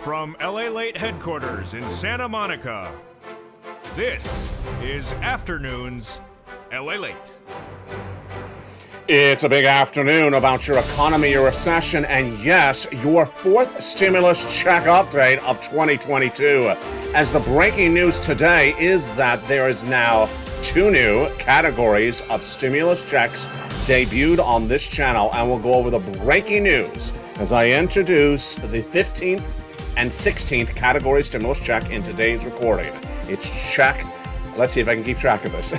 From LALATE headquarters in Santa Monica, this is Afternoons LALATE. It's a big afternoon about your economy, your recession, and yes, your fourth stimulus check update of 2022. As the breaking news today is that there is now two new categories of stimulus checks debuted on this channel, and we'll go over the breaking news as I introduce the 15th and 16th category stimulus check in today's recording. It's check, let's see if I can keep track of this,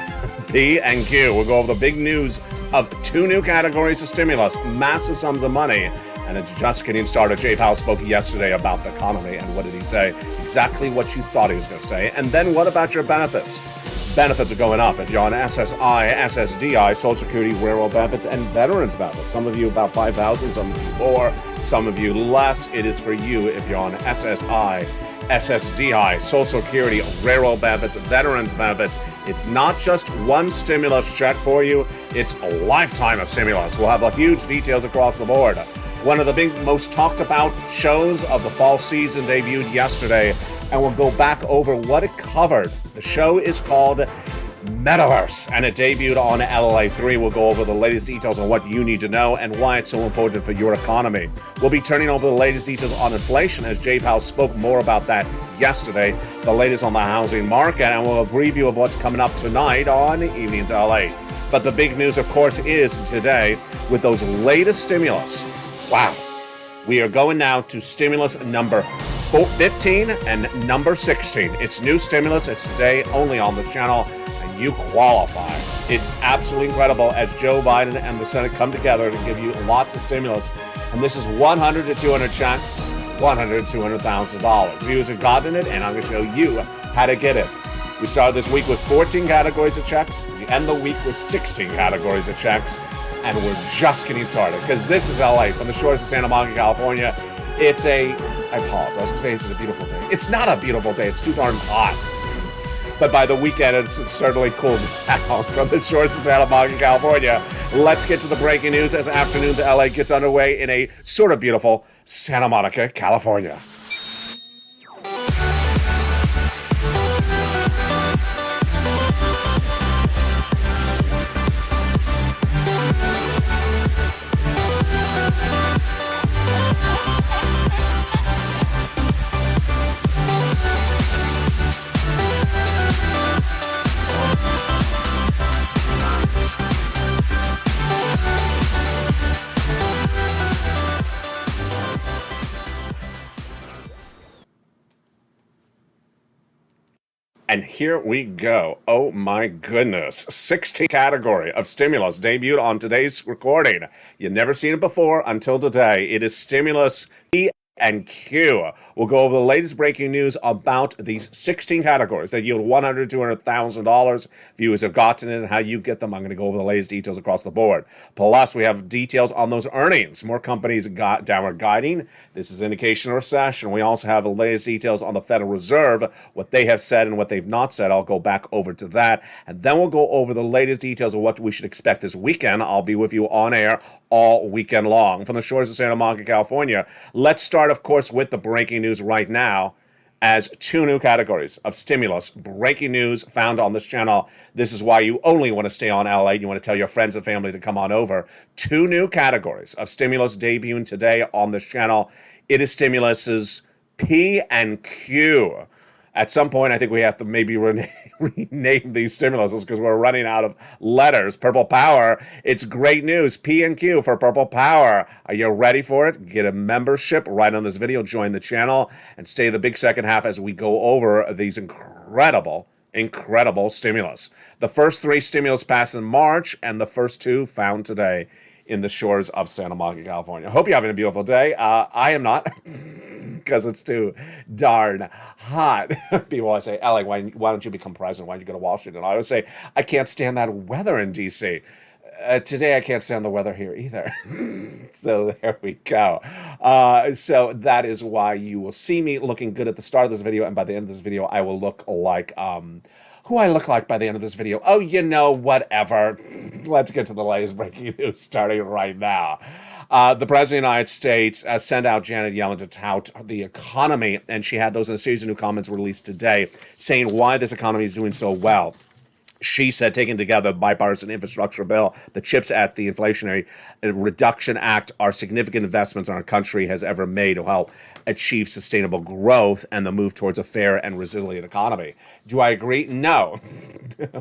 P and Q. We'll go over the big news of two new categories of stimulus, massive sums of money, and it's just getting started. Jay Powell spoke yesterday about the economy, and what did he say? Exactly what you thought he was going to say. And then what about your benefits? Benefits are going up. If you're on SSI, SSDI, Social Security, Railroad benefits, and Veterans benefits. Some of you about 5,000, some of you more, some of you less. It is for you if you're on SSI, SSDI, Social Security, Railroad benefits, Veterans benefits. It's not just one stimulus check for you, it's a lifetime of stimulus. We'll have huge details across the board. One of the big, most talked about shows of the fall season debuted yesterday, and we'll go back over what it covered. The show is called Metaverse, and it debuted on LALATE. We'll go over the latest details on what you need to know and why it's so important for your economy. We'll be turning over the latest details on inflation, as Jay Powell spoke more about that yesterday, the latest on the housing market, and we'll have a preview of what's coming up tonight on Evenings LA. But the big news, of course, is today with those latest stimulus. Wow. We are going now to stimulus number 15 and number 16. It's new stimulus. It's today only on the channel, and you qualify. It's absolutely incredible as Joe Biden and the Senate come together to give you lots of stimulus. And this is 100 to 200 checks, $100 to $200,000. Viewers have gotten it, and I'm going to show you how to get it. We started this week with 14 categories of checks. We end the week with 16 categories of checks. And we're just getting started, because this is LA, from the shores of Santa Monica, California. It's I apologize, I was going to say it's a beautiful day. It's not a beautiful day, it's too darn hot. But by the weekend, it's certainly cooled down from the shores of Santa Monica, California. Let's get to the breaking news as Afternoons LA gets underway in a sort of beautiful Santa Monica, California. And here we go. Oh my goodness. 16th category of stimulus debuted on today's recording. You've never seen it before until today. It is stimulus P and Q. We'll go over the latest breaking news about these 16 categories that yield $100,000 to $200,000. Viewers have gotten it and how you get them. I'm going to go over the latest details across the board. Plus, we have details on those earnings. More companies got downward guiding. This is indication of recession. We also have the latest details on the Federal Reserve, what they have said and what they've not said. I'll go back over to that. And then we'll go over the latest details of what we should expect this weekend. I'll be with you on air all weekend long from the shores of Santa Monica, California. Let's start, of course, with the breaking news right now, as two new categories of stimulus. Breaking news found on this channel. This is why you only want to stay on LA. You want to tell your friends and family to come on over. Two new categories of stimulus debuting today on this channel. It is stimuluses P and Q. At some point, I think we have to maybe rename these stimuluses because we're running out of letters. Purple Power. It's great news. P and Q for Purple Power. Are you ready for it? Get a membership right on this video. Join the channel and stay the big second half as we go over these incredible stimulus. The first three stimulus passed in March, and the first two found today in the shores of Santa Monica, California. Hope you're having a beautiful day. I am not, because it's too darn hot. People always say, Alec, why don't you become president? Why don't you go to Washington? I always say, I can't stand that weather in D.C. Today, I can't stand the weather here either. So there we go. So that is why you will see me looking good at the start of this video, and by the end of this video, I will look like who I look like by the end of this video. Oh, you know, whatever. Let's get to the latest breaking news starting right now. The President of the United States sent out Janet Yellen to tout the economy, and she had those in a series of new comments released today saying why this economy is doing so well. She said, taking together the bipartisan infrastructure bill, the CHIPS Act, the Inflationary Reduction Act are significant investments our country has ever made to help achieve sustainable growth and the move towards a fair and resilient economy. Do I agree? No.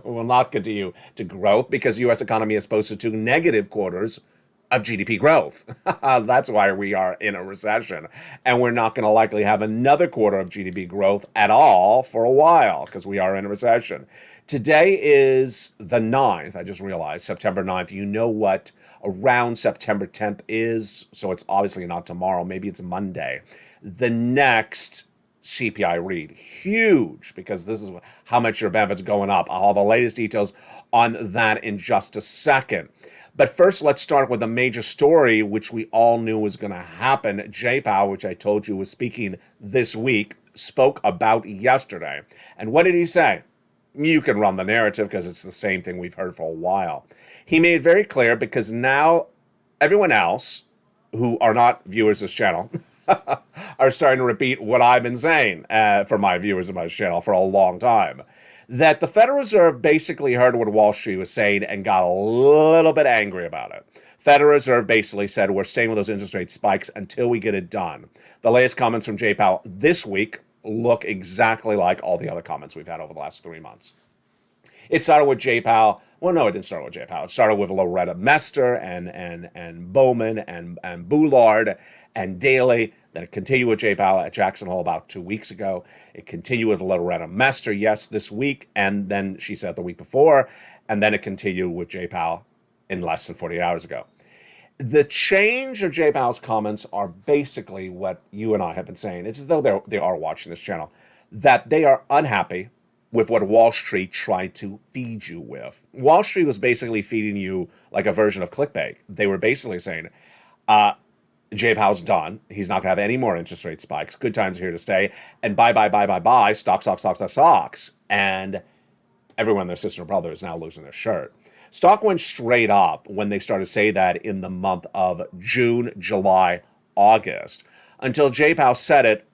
We'll not continue to growth because the U.S. economy is posted to negative quarters of GDP growth. That's why we are in a recession. And we're not going to likely have another quarter of GDP growth at all for a while because we are in a recession. Today is the 9th. I just realized September 9th. You know what around September 10th is. So it's obviously not tomorrow. Maybe it's Monday. The next CPI read. Huge, because this is how much your benefits going up. I'll have the latest details on that in just a second. But first, let's start with a major story, which we all knew was going to happen. Jay Powell, which I told you was speaking this week, spoke about yesterday. And what did he say? You can run the narrative because it's the same thing we've heard for a while. He made it very clear because now everyone else who are not viewers of this channel are starting to repeat what I've been saying for my viewers of my channel for a long time. That the Federal Reserve basically heard what Wall Street was saying and got a little bit angry about it. Federal Reserve basically said, we're staying with those interest rate spikes until we get it done. The latest comments from Jay Powell this week look exactly like all the other comments we've had over the last 3 months. It started with Jay Powell. Well, no, it didn't start with Jay Powell. It started with Loretta Mester and Bowman and Boulard and Daley. Then it continued with Jay Powell at Jackson Hole about 2 weeks ago. It continued with Loretta Mester, yes, this week. And then she said the week before. And then it continued with Jay Powell in less than 48 hours ago. The change of Jay Powell's comments are basically what you and I have been saying. It's as though they are watching this channel, that they are unhappy with what Wall Street tried to feed you with. Wall Street was basically feeding you like a version of clickbait. They were basically saying, Jay Powell's done. He's not going to have any more interest rate spikes. Good times are here to stay. And buy, stocks. And everyone and their sister and brother is now losing their shirt. Stock went straight up when they started to say that in the month of June, July, August, until Jay Powell said it,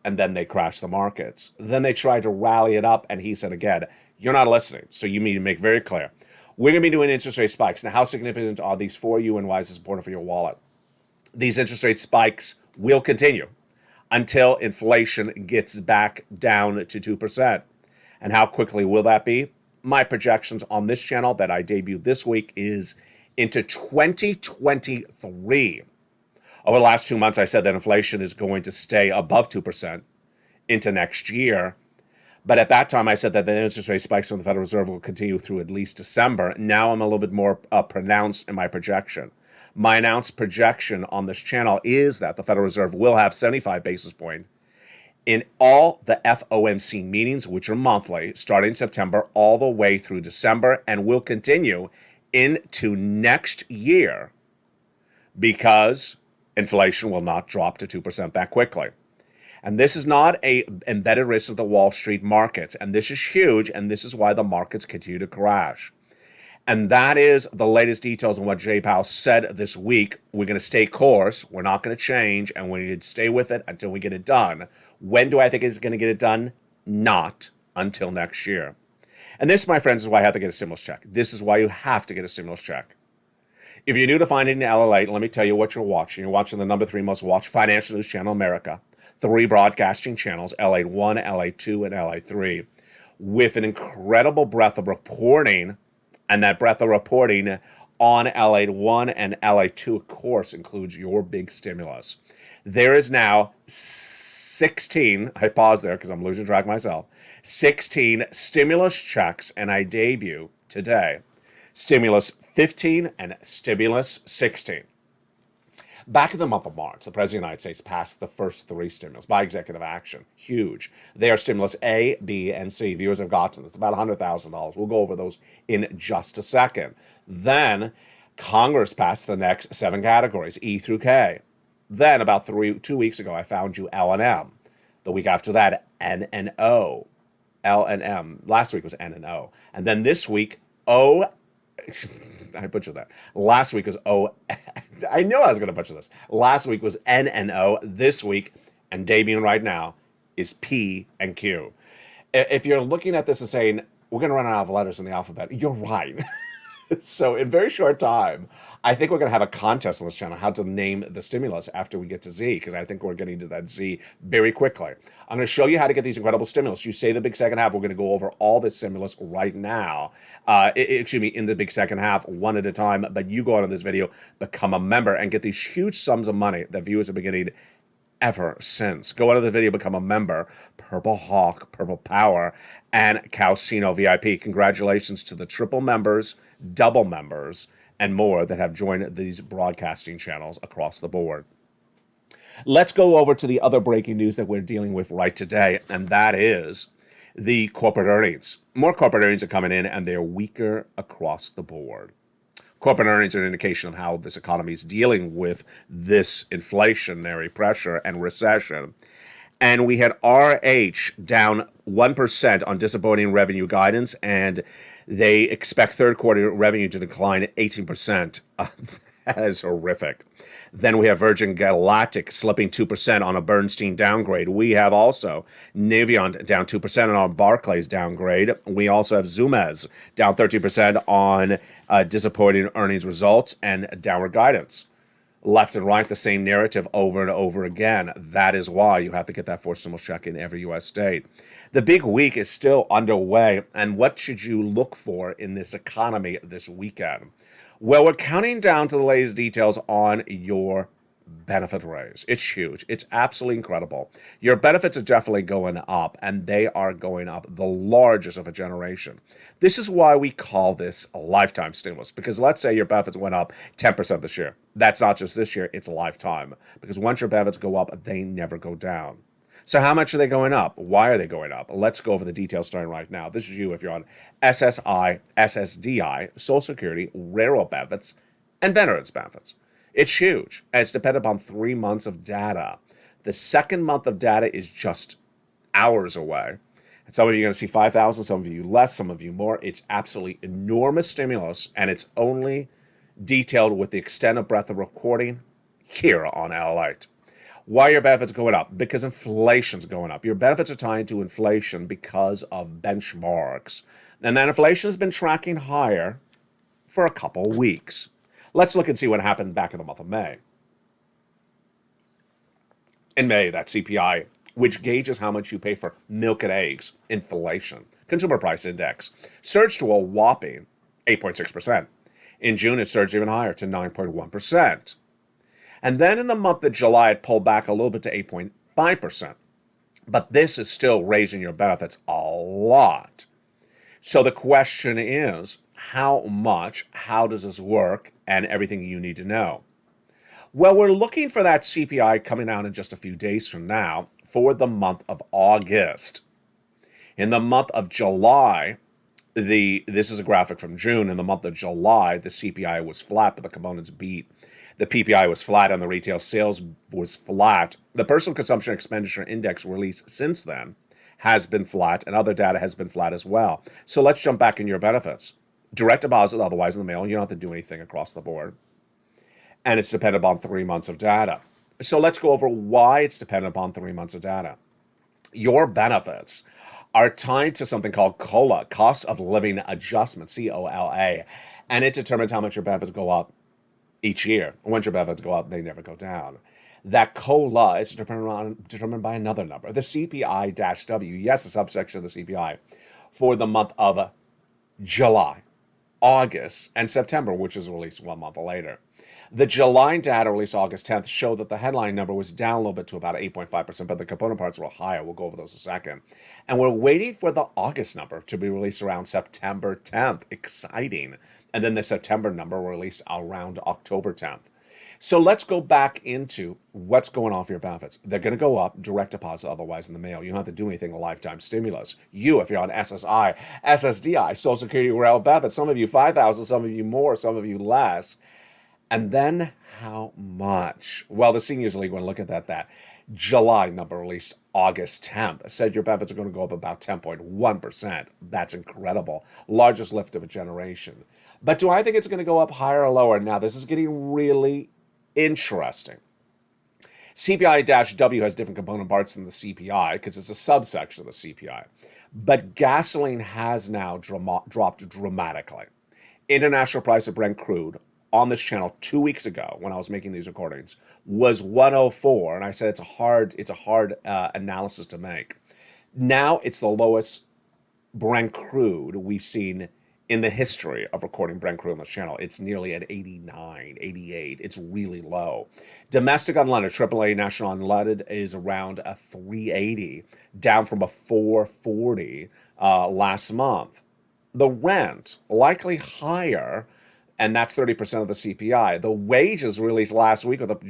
and then they crashed the markets. Then they tried to rally it up, and he said again, you're not listening, so you need to make very clear. We're going to be doing interest rate spikes. Now, how significant are these for you, and why is this important for your wallet? These interest rate spikes will continue until inflation gets back down to 2%. And how quickly will that be? My projections on this channel that I debuted this week is into 2023. Over the last 2 months, I said that inflation is going to stay above 2% into next year. But at that time, I said that the interest rate spikes from the Federal Reserve will continue through at least December. Now I'm a little bit more pronounced in my projection. My announced projection on this channel is that the Federal Reserve will have 75 basis points in all the FOMC meetings, which are monthly, starting September all the way through December, and will continue into next year because inflation will not drop to 2% that quickly. And this is not a embedded risk of the Wall Street markets, and this is huge, and this is why the markets continue to crash. And that is the latest details on what Jay Powell said this week. We're going to stay course. We're not going to change. And we need to stay with it until we get it done. When do I think it's going to get it done? Not until next year. And this, my friends, is why I have to get a stimulus check. This is why you have to get a stimulus check. If you're new to finding LALATE, let me tell you what you're watching. You're watching the number 3 most watched financial news channel in America. 3 broadcasting channels, LA1, LA2, and LA3. With an incredible breadth of reporting. And that breadth of reporting on LA1 and LA2, of course, includes your big stimulus. There is now 16, I pause there because I'm losing track myself, 16 stimulus checks, and I debut today. Stimulus 15 and Stimulus 16. Back in the month of March, the President of the United States passed the first 3 stimulus by executive action. Huge. They are Stimulus A, B, and C. Viewers have gotten it's about $100,000. We'll go over those in just a second. Then Congress passed the next 7 categories, E through K. Then about 2 weeks ago, I found you L and M. The week after that, N and O. L and M. Last week was N and O. And then this week, O I butchered that. Last week was O. I knew I was going to butcher this. Last week was N and O. This week, and debuting right now, is P and Q. If you're looking at this and saying, we're going to run out of letters in the alphabet, you're right. So in very short time, I think we're going to have a contest on this channel, how to name the stimulus after we get to Z, because I think we're getting to that Z very quickly. I'm going to show you how to get these incredible stimulus. You say the big second half, we're going to go over all this stimulus right now. Excuse me, in the big second half, one at a time. But you go on in this video, become a member, and get these huge sums of money that viewers have been getting ever since. Go into the video, become a member. Purple Hawk, Purple Power, and Calcino VIP. Congratulations to the triple members, double members, and more that have joined these broadcasting channels across the board. Let's go over to the other breaking news that we're dealing with right today, and that is the corporate earnings. More corporate earnings are coming in, and they're weaker across the board. Corporate earnings are an indication of how this economy is dealing with this inflationary pressure and recession. And we had RH down 1% on disappointing revenue guidance, and they expect third quarter revenue to decline 18%. That is horrific. Then we have Virgin Galactic slipping 2% on a Bernstein downgrade. We have also Navient down 2% on Barclays downgrade. We also have Zoomez down 13% on disappointing earnings results and downward guidance. Left and right, the same narrative over and over again. That is why you have to get that fourth stimulus check in every U.S. state. The big week is still underway, and what should you look for in this economy this weekend? Well, we're counting down to the latest details on your benefit raise. It's huge. It's absolutely incredible. Your benefits are definitely going up, and they are going up the largest of a generation. This is why we call this a lifetime stimulus, because let's say your benefits went up 10% this year. That's not just this year, it's a lifetime. Because once your benefits go up, they never go down. So how much are they going up? Why are they going up? Let's go over the details starting right now. This is you if you're on SSI, SSDI, Social Security, railroad benefits, and veterans benefits. It's huge, and it's dependent upon 3 months of data. The second month of data is just hours away. And some of you are going to see 5,000, some of you less, some of you more. It's absolutely enormous stimulus, and it's only detailed with the extent of breadth of recording here on LALATE. Why are your benefits going up? Because inflation's going up. Your benefits are tied to inflation because of benchmarks. And that inflation has been tracking higher for a couple weeks. Let's look and see what happened back in the month of May. In May, that CPI, which gauges how much you pay for milk and eggs, inflation, consumer price index, surged to a whopping 8.6%. In June, it surged even higher to 9.1%. And then in the month of July, it pulled back a little bit to 8.5%. But this is still raising your benefits a lot. So the question is, how much, how does this work, and everything you need to know? Well, we're looking for that CPI coming out in just a few days from now for the month of August. In the month of July, this is a graphic from June. In the month of July, the CPI was flat, but the components beat. The PPI was flat and the retail sales was flat. The personal consumption expenditure index released since then has been flat, and other data has been flat as well. So let's jump back in your benefits. Direct deposit, otherwise in the mail, you don't have to do anything across the board. And it's dependent upon 3 months of data. So let's go over why it's dependent upon 3 months of data. Your benefits are tied to something called COLA, Cost of Living Adjustment, COLA, and it determines how much your benefits go up each year. Once your benefits go up, they never go down. That COLA is determined by another number, the CPI-W, yes, a subsection of the CPI, for the month of July, August, and September, which is released 1 month later. The July data released August 10th showed that the headline number was down a little bit to about 8.5%, but the component parts were higher. We'll go over those in a second. And we're waiting for the August number to be released around September 10th. Exciting. And then the September number will release around October 10th. So let's go back into what's going on for your benefits. They're going to go up, direct deposit, otherwise in the mail. You don't have to do anything, a lifetime stimulus. You, if you're on SSI, SSDI, Social Security, rail benefits, some of you 5,000, some of you more, some of you less. And then how much? Well, the Seniors League, when I look at that July number released August 10th, said your benefits are going to go up about 10.1%. That's incredible. Largest lift of a generation. But do I think it's going to go up higher or lower? Now, this is getting really interesting. CPI-W has different component parts than the CPI because it's a subsection of the CPI. But gasoline has now dropped dramatically. International price of Brent crude on this channel 2 weeks ago when I was making these recordings was 104, and I said it's a hard analysis to make. Now it's the lowest Brent crude we've seen in the history of recording Brent crude on this channel. It's nearly at 89, 88. It's really low. Domestic unleaded, AAA national unleaded is around a 380, down from a 440 last month. The rent, likely higher, and that's 30% of the CPI. The wages released last week with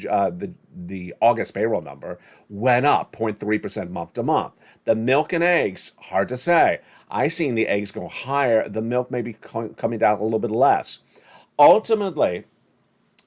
the August payroll number went up 0.3% month to month. The milk and eggs, hard to say. I seen the eggs go higher. The milk may be coming down a little bit less. Ultimately,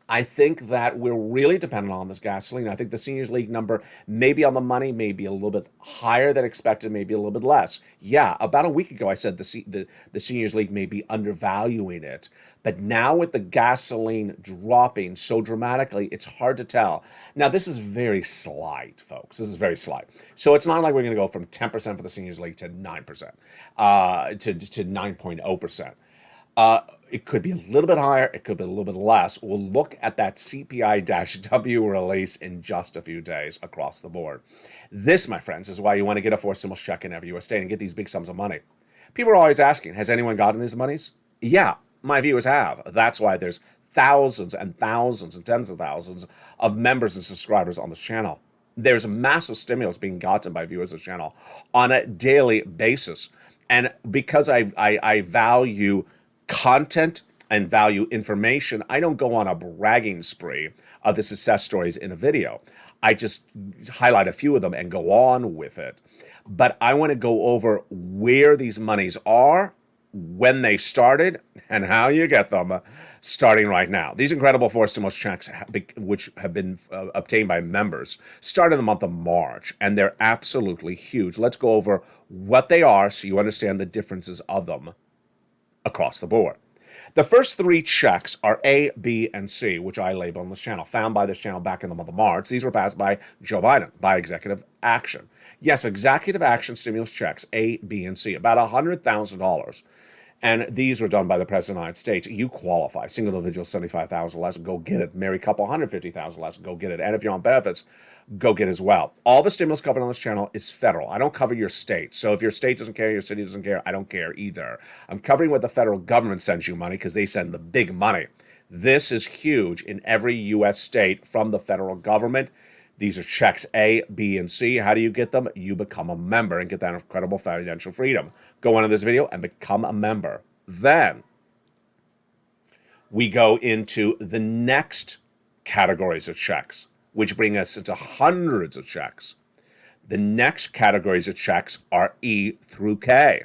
I think that we're really dependent on this gasoline. I think the Seniors League number may be on the money, maybe a little bit higher than expected, maybe a little bit less. Yeah, about a week ago I said the Seniors League may be undervaluing it. But now with the gasoline dropping so dramatically, it's hard to tell. Now, this is very slight, folks. This is very slight. So it's not like we're going to go from 10% for the Seniors League to 9%, to 9.0%. It could be a little bit higher. It could be a little bit less. We'll look at that CPI-W release in just a few days across the board. This, my friends, is why you want to get a forced stimulus check in every U.S. state and get these big sums of money. People are always asking, has anyone gotten these monies? Yeah, my viewers have. That's why there's thousands and thousands and tens of thousands of members and subscribers on this channel. There's massive stimulus being gotten by viewers of the channel on a daily basis. And because I value content and value information, I don't go on a bragging spree of the success stories in a video. I just highlight a few of them and go on with it. But I want to go over where these monies are, when they started, and how you get them starting right now. These incredible forced stimulus checks, which have been obtained by members, started in the month of March, and they're absolutely huge. Let's go over what they are so you understand the differences of them across the board. The first three checks are A, B, and C, which I label on this channel, found by this channel back in the month of March. These were passed by Joe Biden by executive action. Yes, executive action stimulus checks, A, B, and C, about $100,000. And these were done by the President of the United States. You qualify. Single individual, $75,000 less, go get it. Married couple, $150,000 less, go get it. And if you're on benefits, go get it as well. All the stimulus covered on this channel is federal. I don't cover your state. So if your state doesn't care, your city doesn't care, I don't care either. I'm covering what the federal government sends you money because they send the big money. This is huge in every U.S. state from the federal government. These are checks A, B, and C. How do you get them? You become a member and get that incredible financial freedom. Go on in this video and become a member. Then we go into the next categories of checks, which bring us into hundreds of checks. The next categories of checks are E through K.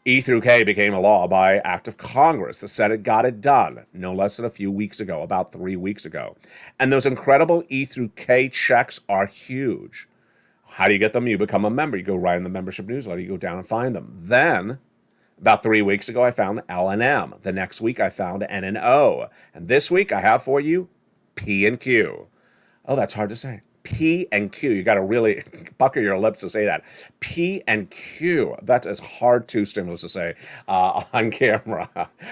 E through K became a law by act of Congress. The Senate got it done no less than a few weeks ago, about 3 weeks ago. And those incredible E through K checks are huge. How do you get them? You become a member. You go right in the membership newsletter. You go down and find them. Then, about 3 weeks ago, I found L and M. The next week, I found N and O. And this week, I have for you P and Q. Oh, that's hard to say. P and Q. You got to really pucker your lips to say that. P and Q. That is hard to stimulus to say on camera.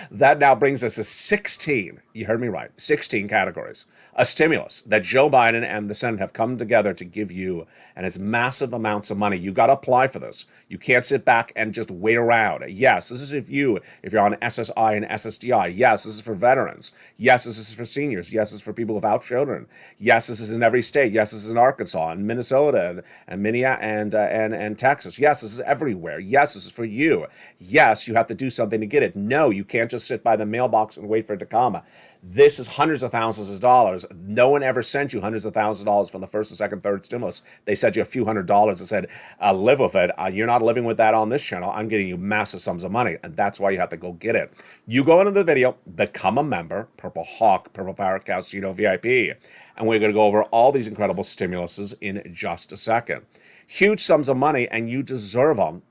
That now brings us to 16. You heard me right. 16 categories. A stimulus that Joe Biden and the Senate have come together to give you, and it's massive amounts of money. You got to apply for this. You can't sit back and just wait around. Yes, this is if you're on SSI and SSDI. Yes, this is for veterans. Yes, this is for seniors. Yes, this is for people without children. Yes, this is in every state. Yes, this is in Arkansas and Minnesota and Minneapolis and Texas. Yes, this is everywhere. Yes, this is for you. Yes, you have to do something to get it. No, you can't just sit by the mailbox and wait for it to come. This is hundreds of thousands of dollars. No one ever sent you hundreds of thousands of dollars from the first and second, third stimulus. They sent you a few $100s and said, live with it. You're not living with that on this channel. I'm getting you massive sums of money. And that's why you have to go get it. You go into the video, become a member, Purple Hawk, Purple Parrot, Calcino VIP. And we're going to go over all these incredible stimuluses in just a second. Huge sums of money, and you deserve them.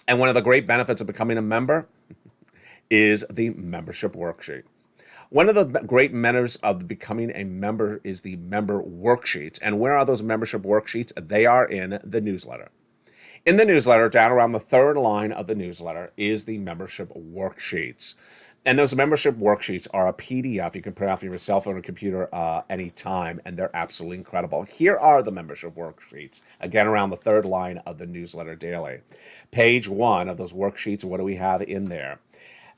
And one of the great benefits of becoming a member is the membership worksheet. One of the great manners of becoming a member is the member worksheets. And where are those membership worksheets? They are in the newsletter. In the newsletter, down around the third line of the newsletter, is the membership worksheets. And those membership worksheets are a PDF you can print off your cell phone or computer anytime, and they're absolutely incredible. Here are the membership worksheets, again, around the third line of the newsletter daily. Page 1 of those worksheets, what do we have in there?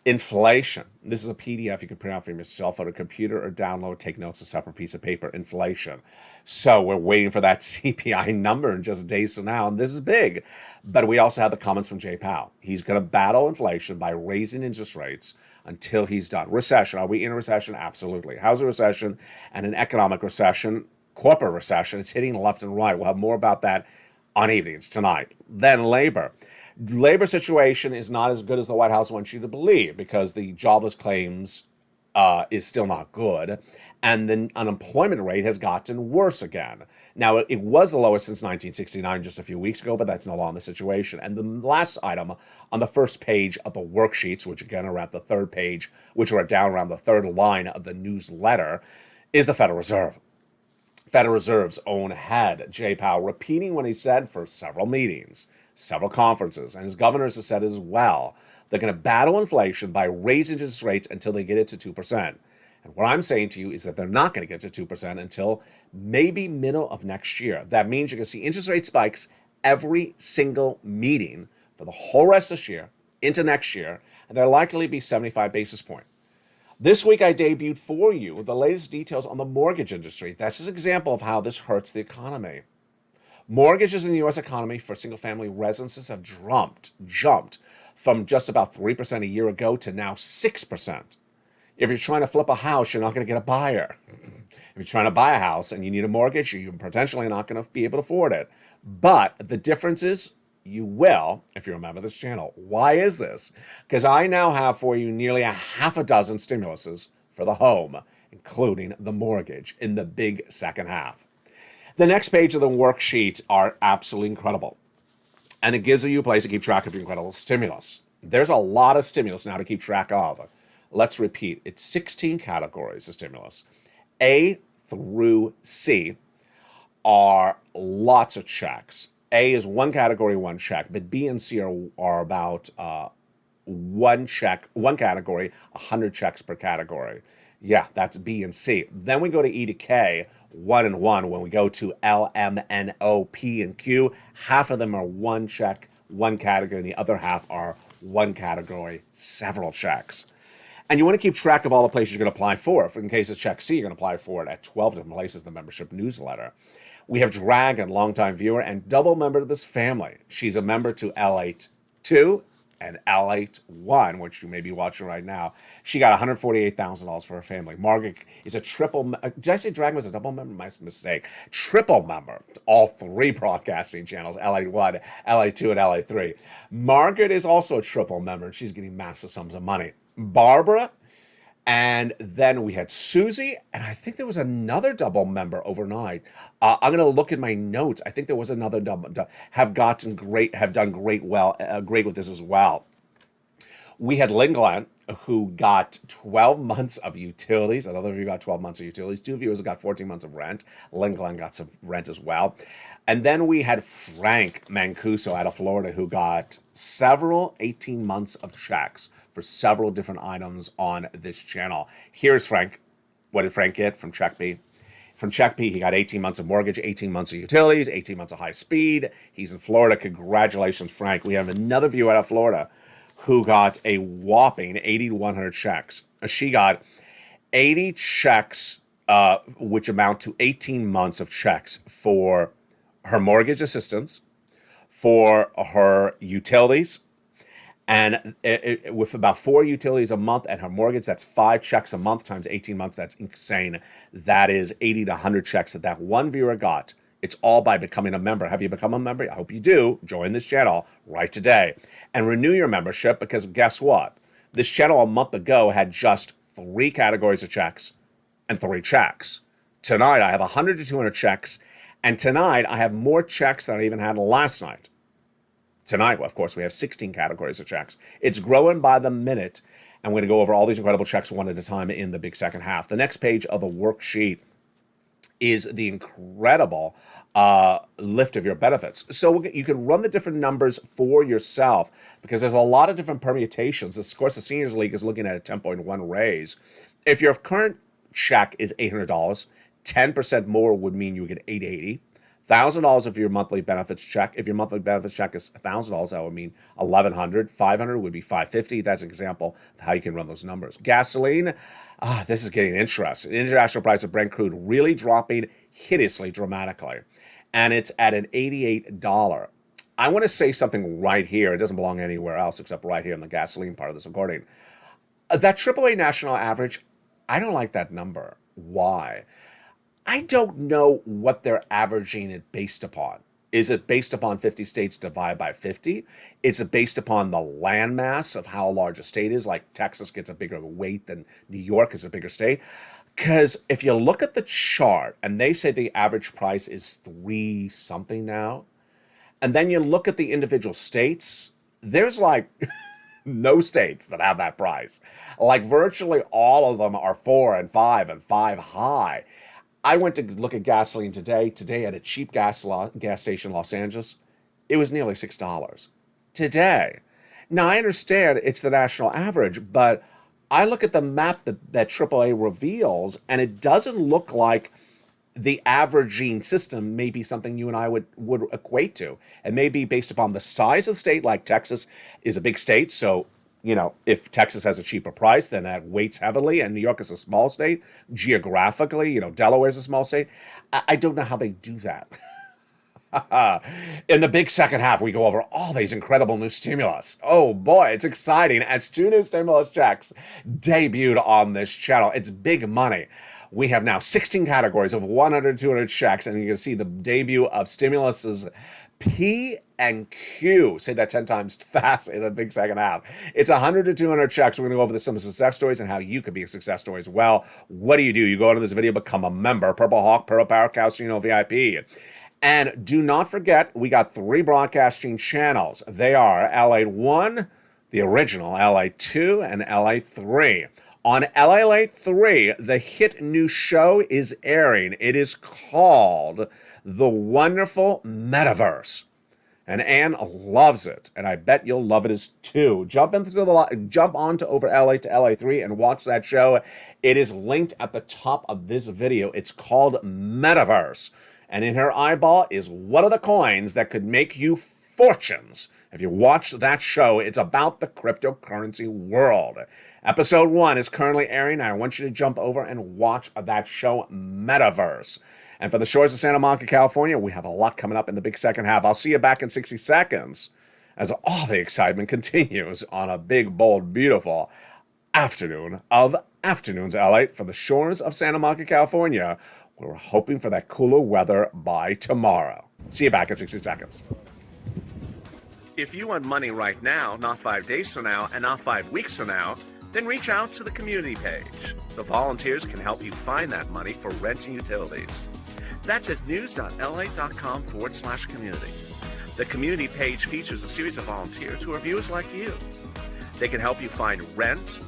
Inflation. This is a PDF you can print out from your cell phone or computer or download, take notes, a separate piece of paper. Inflation. So we're waiting for that CPI number in just days from now, and this is big. But we also have the comments from Jay Powell. He's going to battle inflation by raising interest rates until he's done. Recession. Are we in a recession? Absolutely. How's a recession and an economic recession, corporate recession? It's hitting left and right. We'll have more about that on evenings tonight. Then labor. Labor situation is not as good as the White House wants you to believe because the jobless claims is still not good, and the unemployment rate has gotten worse again. Now, it was the lowest since 1969 just a few weeks ago, but that's no longer the situation. And the last item on the first page of the worksheets, which again are at the third page, which are down around the third line of the newsletter, is the Federal Reserve. Federal Reserve's own head, Jay Powell, repeating what he said for several meetings, several conferences, and his governors have said as well. They're going to battle inflation by raising interest rates until they get it to 2%. And what I'm saying to you is that they're not going to get to 2% until maybe middle of next year. That means you're going to see interest rate spikes every single meeting for the whole rest of this year into next year, and they're likely to be 75 basis points. This week, I debuted for you the latest details on the mortgage industry. That's an example of how this hurts the economy. Mortgages in the U.S. economy for single-family residences have jumped from just about 3% a year ago to now 6%. If you're trying to flip a house, you're not going to get a buyer. If you're trying to buy a house and you need a mortgage, you're potentially not going to be able to afford it. But the difference is you will if you remember this channel. Why is this? Because I now have for you nearly a half a dozen stimuluses for the home, including the mortgage, in the big second half. The next page of the worksheets are absolutely incredible. And it gives you a place to keep track of your incredible stimulus. There's a lot of stimulus now to keep track of. Let's repeat. It's 16 categories of stimulus. A through C are lots of checks. A is one category, one check. But B and C are about one category, 100 checks per category. Yeah, that's B and C. Then we go to E to K, 1 and 1. When we go to L, M, N, O, P, and Q, half of them are one check, one category, and the other half are one category, several checks. And you want to keep track of all the places you're going to apply for. If in case of check C, you're going to apply for it at 12 different places in the membership newsletter. We have Dragon, longtime viewer, and double member to this family. She's a member to LALATE 2 and LALATE 1, which you may be watching right now. She got $148,000 for her family. Margaret is a triple. Did I say Dragon was a double member? My mistake. Triple member to all three broadcasting channels, LALATE 1, LALATE 2, and LALATE 3. Margaret is also a triple member, and she's getting massive sums of money. Barbara, and then we had Susie, and I think there was another double member overnight. I'm going to look in my notes. I think there was another double have done great with this as well. We had Lynn Glenn, who got 12 months of utilities. Another of you got 12 months of utilities. Two viewers got 14 months of rent. Lynn Glenn got some rent as well. And then we had Frank Mancuso out of Florida, who got several 18 months of checks for several different items on this channel. Here's Frank. What did Frank get from Check B? From Check B, he got 18 months of mortgage, 18 months of utilities, 18 months of high speed. He's in Florida. Congratulations, Frank. We have another viewer out of Florida who got a whopping 80 to 100 checks. She got 80 checks, which amount to 18 months of checks for her mortgage assistance, for her utilities, and with about 4 utilities a month and her mortgage, that's 5 checks a month times 18 months. That's insane. That is 80 to 100 checks that one viewer got. It's all by becoming a member. Have you become a member? I hope you do. Join this channel right today and renew your membership, because guess what? This channel a month ago had just 3 categories of checks and 3 checks. Tonight, I have 100 to 200 checks, and tonight I have more checks than I even had last night. Tonight, of course, we have 16 categories of checks. It's growing by the minute, I'm going to go over all these incredible checks one at a time in the big second half. The next page of the worksheet is the incredible lift of your benefits. So you can run the different numbers for yourself because there's a lot of different permutations. Of course, the Seniors League is looking at a 10.1 raise. If your current check is $800, 10% more would mean you get $880. $1,000 if your monthly benefits check. If your monthly benefits check is $1,000, that would mean $1,100. $500 would be $550. That's an example of how you can run those numbers. Gasoline, this is getting interesting. The international price of Brent crude really dropping hideously dramatically, and it's at an $88. I want to say something right here. It doesn't belong anywhere else except right here in the gasoline part of this recording. That AAA national average, I don't like that number. Why? I don't know what they're averaging it based upon. Is it based upon 50 states divided by 50? Is it based upon the landmass of how large a state is? Like Texas gets a bigger weight than New York is a bigger state. Because if you look at the chart and they say the average price is 3 something now, and then you look at the individual states, there's like no states that have that price. Like virtually all of them are 4 and 5 and 5 high. I went to look at gasoline today. Today at a cheap gas station in Los Angeles, it was nearly $6 today. Now, I understand it's the national average, but I look at the map that AAA reveals, and it doesn't look like the averaging system may be something you and I would equate to. It may be based upon the size of the state, like Texas is a big state, so if Texas has a cheaper price, then that weights heavily, and New York is a small state. Geographically, Delaware is a small state. I don't know how they do that. In the big second half, we go over all these incredible new stimulus. Oh boy, it's exciting as 2 new stimulus checks debuted on this channel. It's big money. We have now 16 categories of 100, 200 checks, and you can see the debut of stimuluses P and Q. Say that 10 times fast in the big second half. It's 100 to 200 checks. We're going to go over some success stories and how you could be a success story as well. What do? You go into this video, become a member. Purple Hawk, Purple Power, Casino VIP. And do not forget, we got 3 broadcasting channels. They are LA1, the original, LA2, and LA3. On LALATE 3, the hit new show is airing. It is called The Wonderful Metaverse. And Anne loves it, and I bet you'll love it too. Jump on to over LA to LA3 and watch that show. It is linked at the top of this video. It's called Metaverse. And in her eyeball is one of the coins that could make you fortunes. If you watch that show, it's about the cryptocurrency world. Episode 1 is currently airing. I want you to jump over and watch that show, Metaverse. And for the shores of Santa Monica, California, we have a lot coming up in the big second half. I'll see you back in 60 seconds as all the excitement continues on a big, bold, beautiful afternoon of afternoons, LA, for the shores of Santa Monica, California. We're hoping for that cooler weather by tomorrow. See you back in 60 seconds. If you want money right now, not 5 days from now, and not 5 weeks from now, then reach out to the community page. The volunteers can help you find that money for rent and utilities. That's at news.la.com/community. The community page features a series of volunteers who are viewers like you. They can help you find rent,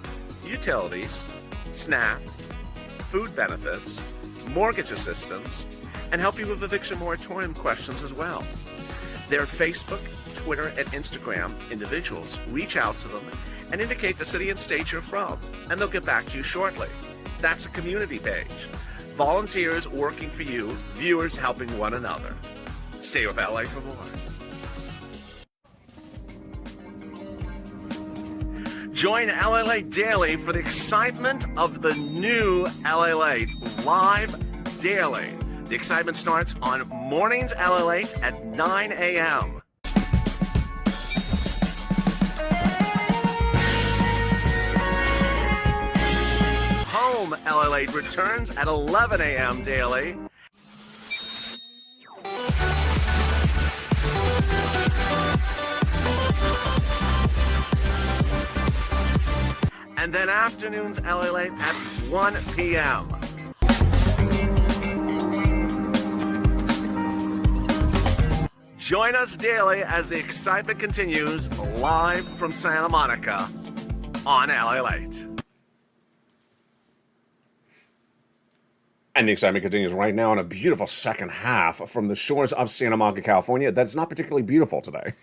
utilities, SNAP, food benefits, mortgage assistance, and help you with eviction moratorium questions as well. Their Facebook, Twitter, and Instagram individuals. Reach out to them and indicate the city and state you're from, and they'll get back to you shortly. That's a community page. Volunteers working for you, viewers helping one another. Stay with LA for more. Join LALATE Daily for the excitement of the new LALATE live daily. The excitement starts on mornings LALATE at 9 a.m. Home LALATE returns at 11 a.m. daily. And then afternoons LALATE at 1 p.m. Join us daily as the excitement continues live from Santa Monica on LALATE. And the excitement continues right now in a beautiful second half from the shores of Santa Monica, California. That's not particularly beautiful today.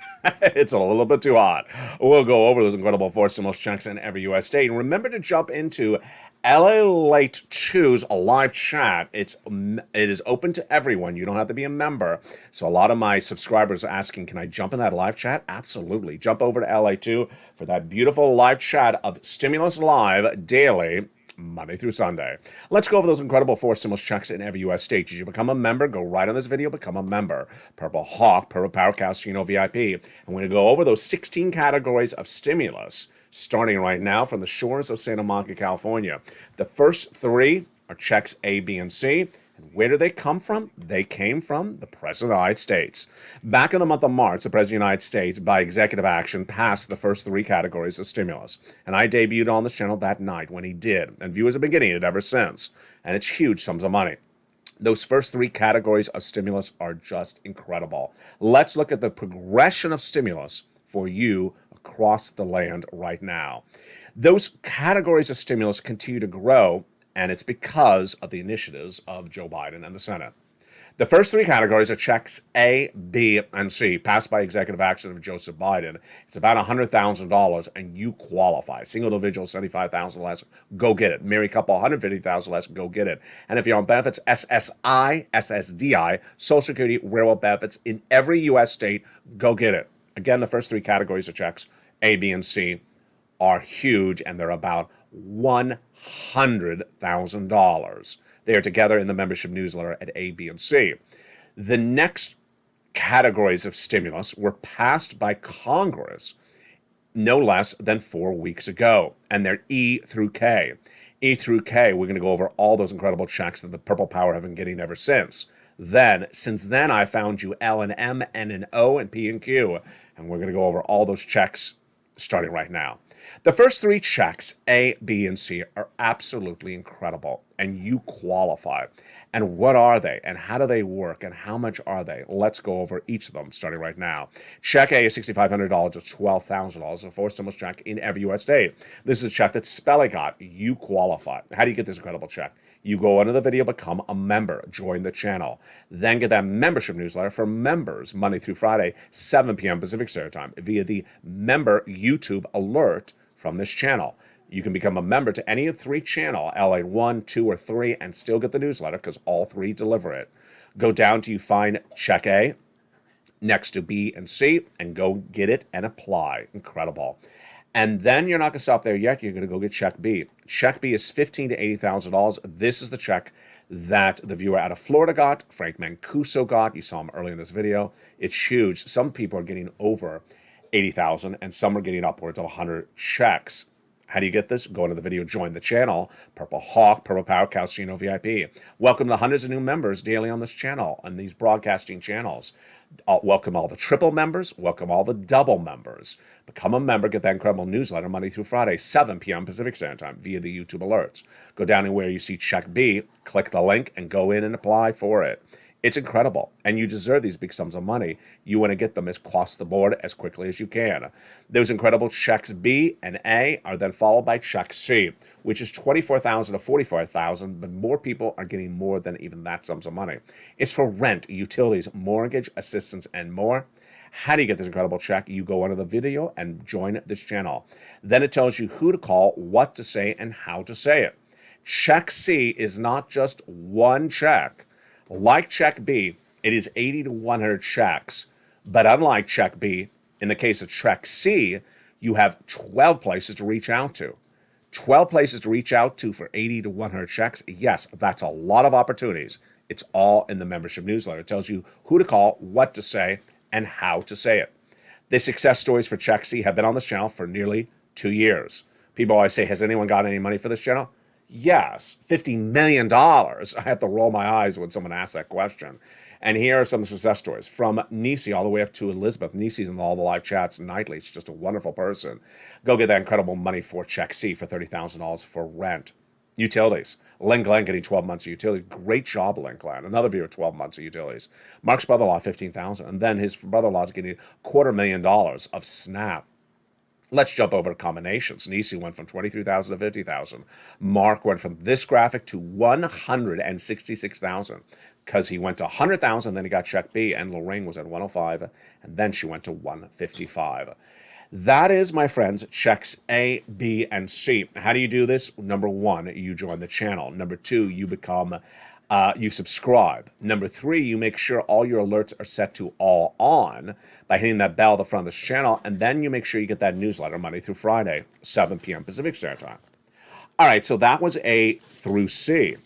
It's a little bit too hot. We'll go over those incredible four stimulus checks in every U.S. state. And remember to jump into LALATE 2's live chat. It is open to everyone. You don't have to be a member. So a lot of my subscribers are asking, can I jump in that live chat? Absolutely. Jump over to LA 2 for that beautiful live chat of Stimulus Live daily, Monday through Sunday. Let's go over those incredible four stimulus checks in every U.S. state. Did you become a member? Go right on this video, become a member. Purple Hawk, Purple Power Casino VIP. And we're going to go over those 16 categories of stimulus, starting right now from the shores of Santa Monica, California. The first three are checks A, B, and C. And where do they come from? They came from the President of the United States. Back in the month of March, the President of the United States, by executive action, passed the first three categories of stimulus. And I debuted on this channel that night when he did. And viewers have been getting it ever since. And it's huge sums of money. Those first three categories of stimulus are just incredible. Let's look at the progression of stimulus for you across the land right now. Those categories of stimulus continue to grow, and it's because of the initiatives of Joe Biden and the Senate. The first three categories are checks A, B, and C, passed by executive action of Joseph Biden. It's about $100,000, and you qualify. Single individual, $75,000 less, go get it. Married couple, $150,000 less, go get it. And if you're on benefits, SSI, SSDI, Social Security, railroad benefits in every U.S. state, go get it. Again, the first three categories of checks, A, B, and C, are huge, and they're about $100,000. They are together in the membership newsletter at A, B, and C. The next categories of stimulus were passed by Congress no less than 4 weeks ago, and they're E through K. E through K, we're going to go over all those incredible checks that the Purple Power have been getting ever since. Since then, I found you L and M, N and O, and P and Q, and we're going to go over all those checks starting right now. The first three checks, A, B, and C, are absolutely incredible, and you qualify. And what are they, and how do they work, and how much are they? Let's go over each of them, starting right now. Check A is $6,500 to $12,000, a four stimulus check in every U.S. state. This is a check that Spelly got. You qualify. How do you get this incredible check? You go under the video, become a member, join the channel, then get that membership newsletter for members Monday through Friday, 7 p.m. Pacific Standard Time via the member YouTube alert from this channel. You can become a member to any of three channels, LA 1, 2, or 3, and still get the newsletter because all three deliver it. Go down till you find check A next to B and C and go get it and apply. Incredible. And then you're not going to stop there yet. You're going to go get check B. Check B is $15,000 to $80,000. This is the check that the viewer out of Florida got, Frank Mancuso got. You saw him earlier in this video. It's huge. Some people are getting over $80,000, and some are getting upwards of 100 checks. How do you get this? Go into the video, join the channel, Purple Hawk, Purple Power Casino VIP. Welcome to hundreds of new members daily on this channel, on these broadcasting channels. Welcome all the triple members, welcome all the double members. Become a member, get that incredible newsletter Monday through Friday, 7 p.m. Pacific Standard Time via the YouTube alerts. Go down and where you see check B, click the link and go in and apply for it. It's incredible, and you deserve these big sums of money. You want to get them across the board as quickly as you can. Those incredible checks B and A are then followed by check C, which is $24,000 to $44,000, but more people are getting more than even that sums of money. It's for rent, utilities, mortgage, assistance, and more. How do you get this incredible check? You go under the video and join this channel. Then it tells you who to call, what to say, and how to say it. Check C is not just one check. Like check B, it is 80 to 100 checks. But unlike check B, in the case of check C, you have 12 places to reach out to. 12 places to reach out to for 80 to 100 checks. Yes, that's a lot of opportunities. It's all in the membership newsletter. It tells you who to call, what to say, and how to say it. The success stories for check C have been on this channel for nearly 2 years. People always say, has anyone got any money for this channel? Yes, $50 million. I have to roll my eyes when someone asks that question. And here are some success stories from Nisi all the way up to Elizabeth. Nisi's in all the live chats nightly. She's just a wonderful person. Go get that incredible money for check C for $30,000 for rent. Utilities. Len Glenn getting 12 months of utilities. Great job, Len Glenn. Another viewer, 12 months of utilities. Mark's brother-in-law, $15,000. And then his brother-in-law is getting $250,000 of SNAP. Let's jump over to combinations. Nisi went from 23,000 to 50,000. Mark went from this graphic to 166,000 because he went to 100,000, then he got check B, and Lorraine was at 105, and then she went to 155. That is, my friends, checks A, B, and C. How do you do this? Number one, you join the channel. Number two, you become, you subscribe. Number three, you make sure all your alerts are set to all on by hitting that bell at the front of this channel, and then you make sure you get that newsletter Monday through Friday, 7 p.m. Pacific Standard Time. All right, so that was A through C.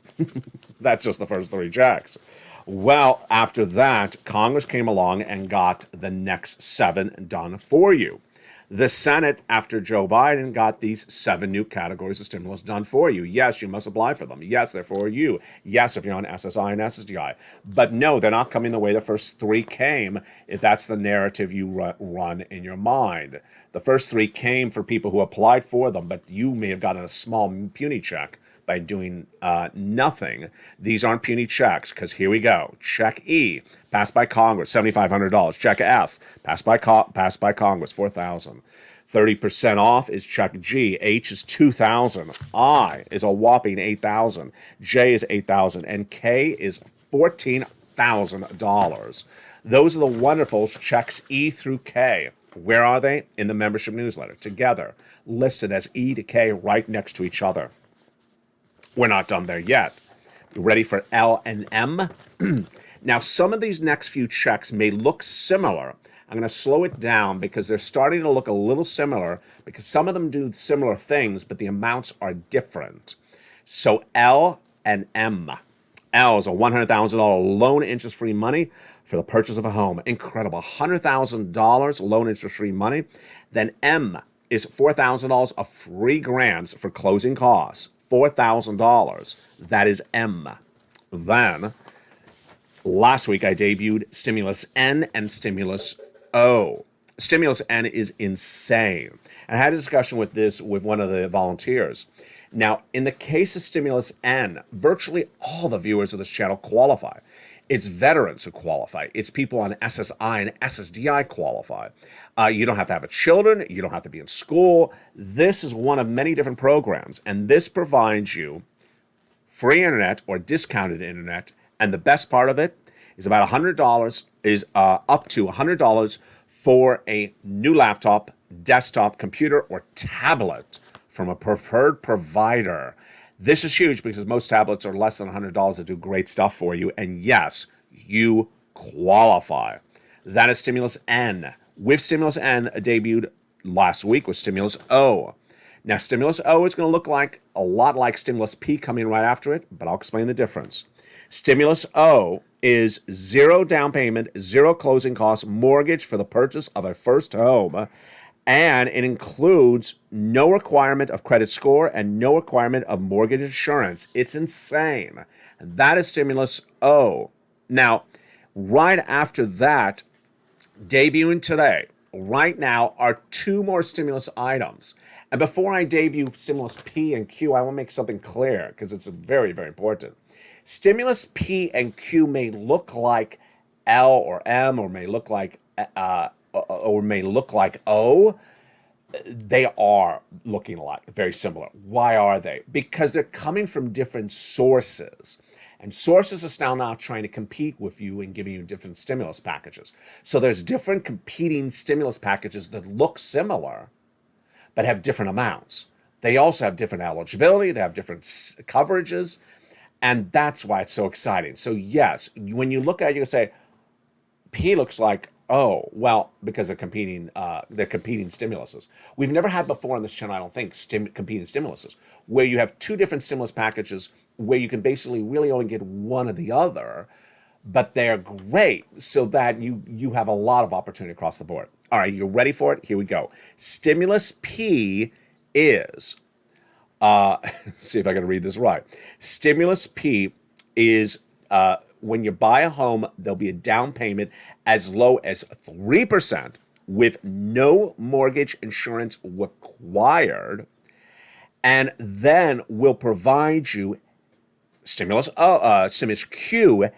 That's just the first three checks. Well, after that, Congress came along and got the next 7 done for you. The Senate, after Joe Biden, got these 7 new categories of stimulus done for you. Yes, you must apply for them. Yes, they're for you. Yes, if you're on SSI and SSDI. But no, they're not coming the way the first 3 came, if that's the narrative you run in your mind. The first 3 came for people who applied for them, but you may have gotten a small puny check by doing nothing. These aren't puny checks, because here we go. Check E, passed by Congress, $7,500. Check F, passed by Congress, $4,000. 30% off is check G. H is $2,000. I is a whopping $8,000. J is $8,000. And K is $14,000. Those are the wonderful checks E through K. Where are they? In the membership newsletter, together, listed as E to K right next to each other. We're not done there yet. You ready for L and M? Now, some of these next few checks may look similar. I'm going to slow it down because they're starting to look a little similar because some of them do similar things, but the amounts are different. So L and M. L is a $100,000 loan interest-free money for the purchase of a home. Incredible. $100,000 loan interest-free money. Then M is $4,000 of free grants for closing costs. $4,000. That is M. Then, last week I debuted Stimulus N and Stimulus O. Stimulus N is insane. And I had a discussion with this with one of the volunteers. Now, in the case of Stimulus N, virtually all the viewers of this channel qualify. It's veterans who qualify. It's people on SSI and SSDI qualify. You don't have to have a children. You don't have to be in school. This is one of many different programs, and this provides you free internet or discounted internet. And the best part of it is about $100 is up to $100 for a new laptop, desktop, computer, or tablet from a preferred provider. This is huge because most tablets are less than $100 that do great stuff for you. And yes, you qualify. That is Stimulus N. With Stimulus N, debuted last week with Stimulus O. Now, Stimulus O is going to look like a lot like Stimulus P coming right after it, but I'll explain the difference. Stimulus O is 0 down payment, 0 closing costs, mortgage for the purchase of a first home. And it includes no requirement of credit score and no requirement of mortgage insurance. It's insane. And that is Stimulus O. Now, right after that, debuting today, right now, are 2 more stimulus items. And before I debut Stimulus P and Q, I want to make something clear because it's very, very important. Stimulus P and Q may look like L or M or may look like O. They are looking alike, very similar. Why are they? Because they're coming from different sources. And sources are now trying to compete with you and giving you different stimulus packages. So there's different competing stimulus packages that look similar, but have different amounts. They also have different eligibility. They have different coverages. And that's why it's so exciting. So yes, when you look at it, you can say, P looks like O. Well, because they're competing stimuluses. We've never had before on this channel, I don't think, competing stimuluses, where you have 2 different stimulus packages where you can basically really only get one or the other, but they're great so that you have a lot of opportunity across the board. All right, you ready for it? Here we go. Stimulus P is, see if I can read this right. Stimulus P is, when you buy a home, there'll be a down payment as low as 3% with no mortgage insurance required. And then we'll provide you Stimulus Q,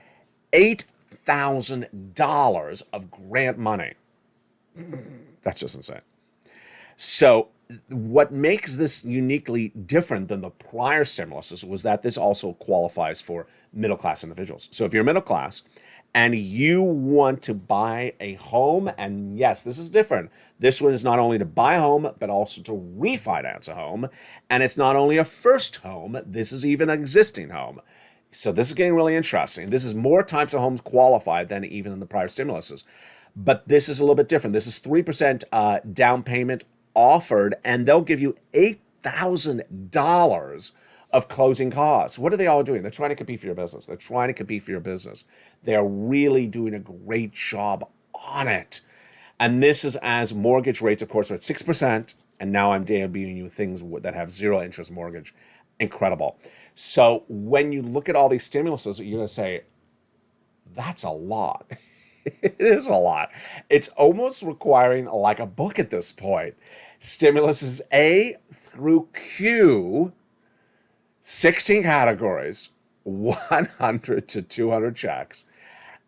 $8,000 of grant money. That's just insane. So what makes this uniquely different than the prior stimuluses was that this also qualifies for middle class individuals. So if you're middle class and you want to buy a home, and yes, this is different. This one is not only to buy a home, but also to refinance a home. And it's not only a first home, this is even an existing home. So this is getting really interesting. This is more types of homes qualified than even in the prior stimuluses. But this is a little bit different. This is 3% down payment offered, and they'll give you $8,000 of closing costs. What are they all doing? They're trying to compete for your business. They're trying to compete for your business. They're really doing a great job on it. And this is as mortgage rates, of course, are at 6%. And now I'm debuting you things that have zero interest mortgage. Incredible. So when you look at all these stimuluses, you're going to say, that's a lot. It is a lot. It's almost requiring like a book at this point. Stimulus is A through Q, 16 categories, 100 to 200 checks.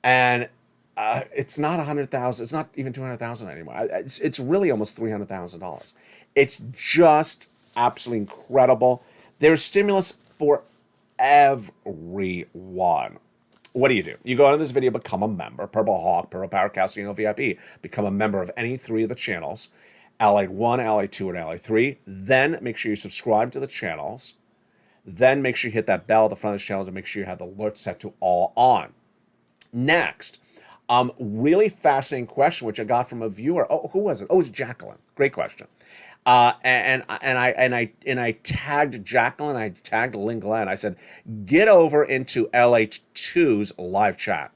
And it's not 100,000. It's not even 200,000 anymore. It's really almost $300,000. It's just absolutely incredible. There's stimulus for everyone. What do? You go into this video, become a member, Purple Hawk, Purple Power Casino VIP. Become a member of any three of the channels, LA 1, LA 2, and LA 3. Then make sure you subscribe to the channels. Then make sure you hit that bell at the front of the channel to make sure you have the alert set to all on. Next, really fascinating question, which I got from a viewer. Oh, who was it? Oh, it's Jacqueline. Great question. And I tagged Jacqueline, I tagged Lynn Glenn. I said, get over into LA2's live chat.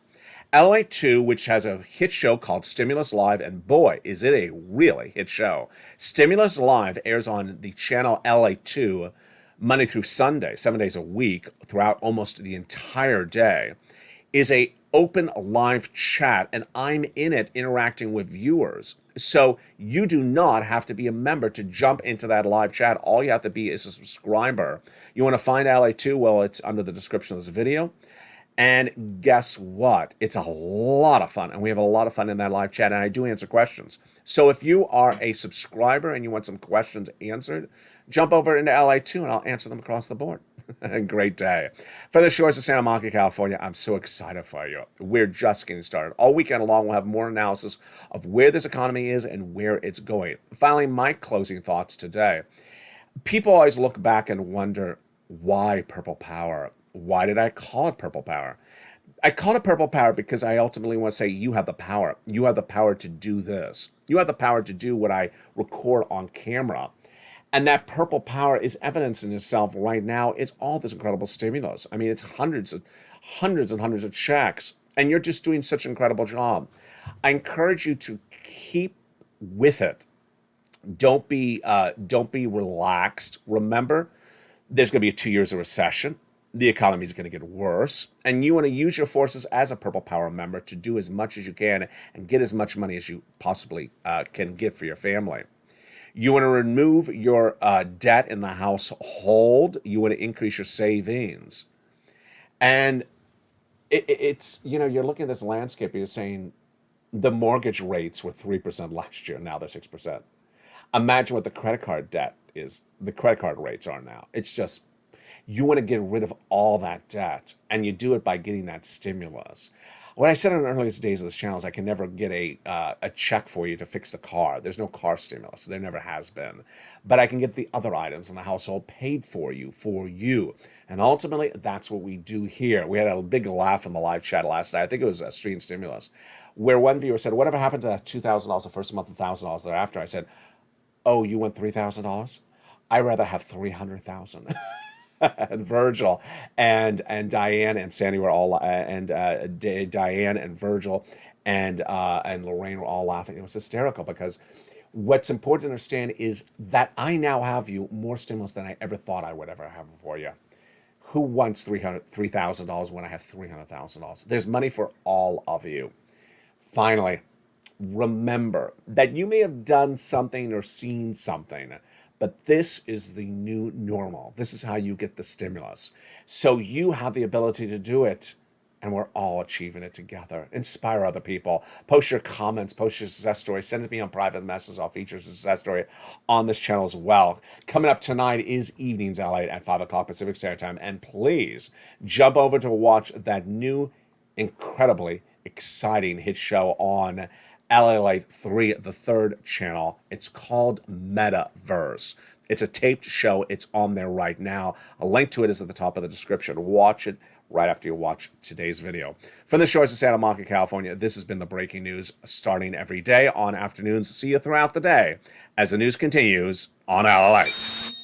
LA2, which has a hit show called Stimulus Live, and boy, is it a really hit show. Stimulus Live airs on the channel LA2 Monday through Sunday, 7 days a week, throughout almost the entire day. Is a open live chat, and I'm in it interacting with viewers. So you do not have to be a member to jump into that live chat. All you have to be is a subscriber. You want to find LA2? Well, it's under the description of this video. And guess what? It's a lot of fun, and we have a lot of fun in that live chat, and I do answer questions. So if you are a subscriber and you want some questions answered, jump over into LA2 and I'll answer them across the board. Great day. For the shores of Santa Monica, California, I'm so excited for you. We're just getting started. All weekend long, we'll have more analysis of where this economy is and where it's going. Finally, my closing thoughts today. People always look back and wonder, why Purple Power? Why did I call it Purple Power? I call it Purple Power because I ultimately want to say you have the power. You have the power to do this. You have the power to do what I record on camera. And that purple power is evidence in itself right now. It's all this incredible stimulus. I mean, it's hundreds and hundreds of checks, and you're just doing such an incredible job. I encourage you to keep with it. Don't be relaxed. Remember, there's going to be 2 years of recession. The economy is going to get worse, and you want to use your forces as a Purple Power member to do as much as you can and get as much money as you possibly can get for your family. You want to remove your debt in the household. You want to increase your savings. And it's, you're looking at this landscape, you're saying the mortgage rates were 3% last year. Now they're 6%. Imagine what the credit card debt is, the credit card rates are now. It's just, you want to get rid of all that debt, and you do it by getting that stimulus. What I said in the earliest days of this channel is I can never get a check for you to fix the car. There's no car stimulus. There never has been. But I can get the other items in the household paid for you. And ultimately, that's what we do here. We had a big laugh in the live chat last night. I think it was a stream stimulus, where one viewer said, whatever happened to that $2,000 the first month and $1,000 thereafter? I said, oh, you want $3,000? I'd rather have $300,000. And Virgil and Diane and Sandy were all Diane and Virgil and Lorraine were all laughing. It was hysterical because what's important to understand is that I now have you more stimulus than I ever thought I would ever have for you. Who wants $3,000 when I have $300,000? There's money for all of you. Finally, remember that you may have done something or seen something, but this is the new normal. This is how you get the stimulus. So you have the ability to do it and we're all achieving it together. Inspire other people. Post your comments, post your success story. Send it to me on private messages. I'll feature a success story on this channel as well. Coming up tonight is Evenings LA at 5 o'clock Pacific Standard Time. And please jump over to watch that new, incredibly exciting hit show on LALATE 3, the third channel. It's called Metaverse. It's a taped show. It's on there right now. A link to it is at the top of the description. Watch it right after you watch today's video. From the shores of Santa Monica, California, this has been the breaking news starting every day on afternoons. See you throughout the day as the news continues on LALATE.